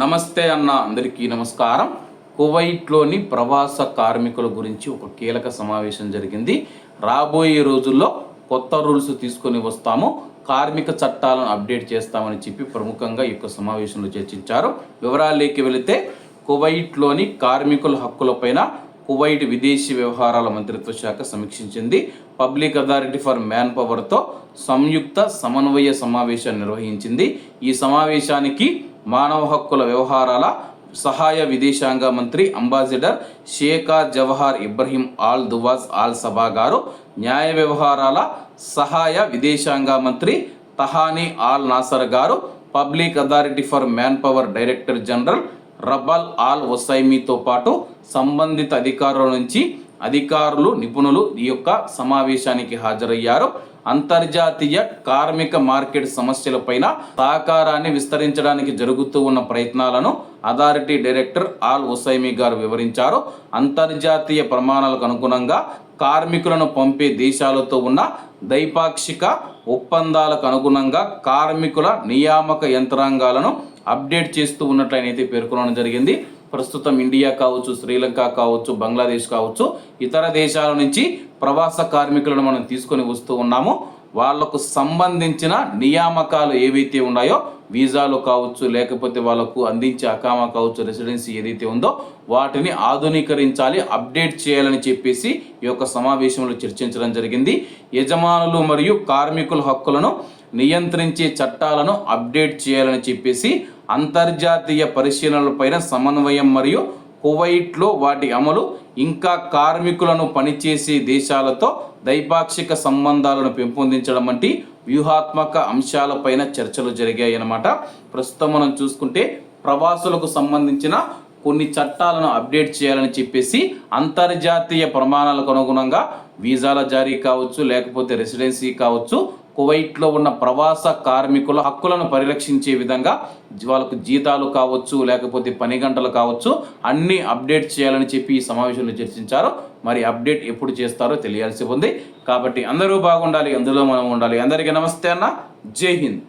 నమస్తే అన్న అందరికీ నమస్కారం. కువైట్లోని ప్రవాస కార్మికుల గురించి ఒక కీలక సమావేశం జరిగింది. రాబోయే రోజుల్లో కొత్త రూల్స్ తీసుకొని వస్తాము, కార్మిక చట్టాలను అప్డేట్ చేస్తామని చెప్పి ప్రముఖంగా ఈ యొక్క సమావేశంలో చర్చించారు. వివరాల్లోకి వెళితే కువైట్లోని కార్మికుల హక్కులపైన కువైట్ విదేశీ వ్యవహారాల మంత్రిత్వ శాఖ సమీక్షించింది. పబ్లిక్ అథారిటీ ఫర్ మ్యాన్ పవర్తో సంయుక్త సమన్వయ సమావేశాన్ని నిర్వహించింది. ఈ సమావేశానికి మానవ హక్కుల వ్యవహారాల సహాయ విదేశాంగ మంత్రి ambassador Sheikha Jawaher Ibrahim Al Duaij Al Sabah గారు, న్యాయ వ్యవహారాల సహాయ విదేశాంగ మంత్రి తహానీ ఆల్ నాసర్ గారు, public authority for manpower director general Rabab Al వసైమీతో పాటు సంబంధిత అధికారుల నుంచి అధికారులు, నిపుణులు ఈ యొక్క సమావేశానికి హాజరయ్యారు. అంతర్జాతీయ కార్మిక మార్కెట్ సమస్యలపైన సహకారాన్ని విస్తరించడానికి జరుగుతూ ఉన్న ప్రయత్నాలను అథారిటీ డైరెక్టర్ ఆల్ వసైమీ గారు వివరించారు. అంతర్జాతీయ ప్రమాణాలకు అనుగుణంగా కార్మికులను పంపే దేశాలతో ఉన్న ద్వైపాక్షిక ఒప్పందాలకు అనుగుణంగా కార్మికుల నియామక యంత్రాంగాలను అప్డేట్ చేస్తూ ఉన్నట్లు ఆయన అయితే పేర్కొనడం జరిగింది. ప్రస్తుతం ఇండియా కావచ్చు, శ్రీలంక కావచ్చు, బంగ్లాదేశ్ కావచ్చు, ఇతర దేశాల నుంచి ప్రవాస కార్మికులను మనం తీసుకొని వస్తూ ఉన్నాము. వాళ్లకు సంబంధించిన నియామకాలు ఏవైతే ఉన్నాయో, వీసాలు కావచ్చు, లేకపోతే వాళ్ళకు అందించే అకామా కావచ్చు, రెసిడెన్సీ ఏదైతే ఉందో వాటిని ఆధునీకరించాలి, అప్డేట్ చేయాలని చెప్పేసి ఈ యొక్క సమావేశంలో చర్చించడం జరిగింది. యజమానులు మరియు కార్మికుల హక్కులను నియంత్రించే చట్టాలను అప్డేట్ చేయాలని చెప్పేసి అంతర్జాతీయ పరిశీలనలపైన సమన్వయం మరియు కువైట్లో వాటి అమలు, ఇంకా కార్మికులను పనిచేసే దేశాలతో ద్వైపాక్షిక సంబంధాలను పెంపొందించడం వంటి వ్యూహాత్మక అంశాలపైన చర్చలు జరిగాయి అన్నమాట. ప్రస్తుతం మనం చూసుకుంటే ప్రవాసులకు సంబంధించిన కొన్ని చట్టాలను అప్డేట్ చేయాలని చెప్పేసి అంతర్జాతీయ ప్రమాణాలకు అనుగుణంగా వీసాల జారీ కావచ్చు, లేకపోతే రెసిడెన్సీ కావచ్చు, కువైట్లో ఉన్న ప్రవాస కార్మికుల హక్కులను పరిరక్షించే విధంగా వాళ్ళకు జీతాలు కావచ్చు, లేకపోతే పని గంటలు కావచ్చు, అన్నీ అప్డేట్ చేయాలని చెప్పి ఈ సమావేశంలో చర్చించారు. మరి అప్డేట్ ఎప్పుడు చేస్తారో తెలియాల్సి ఉంది. కాబట్టి అందరూ బాగుండాలి, అందులో మనం ఉండాలి. అందరికీ నమస్తే అన్న, జై హింద్.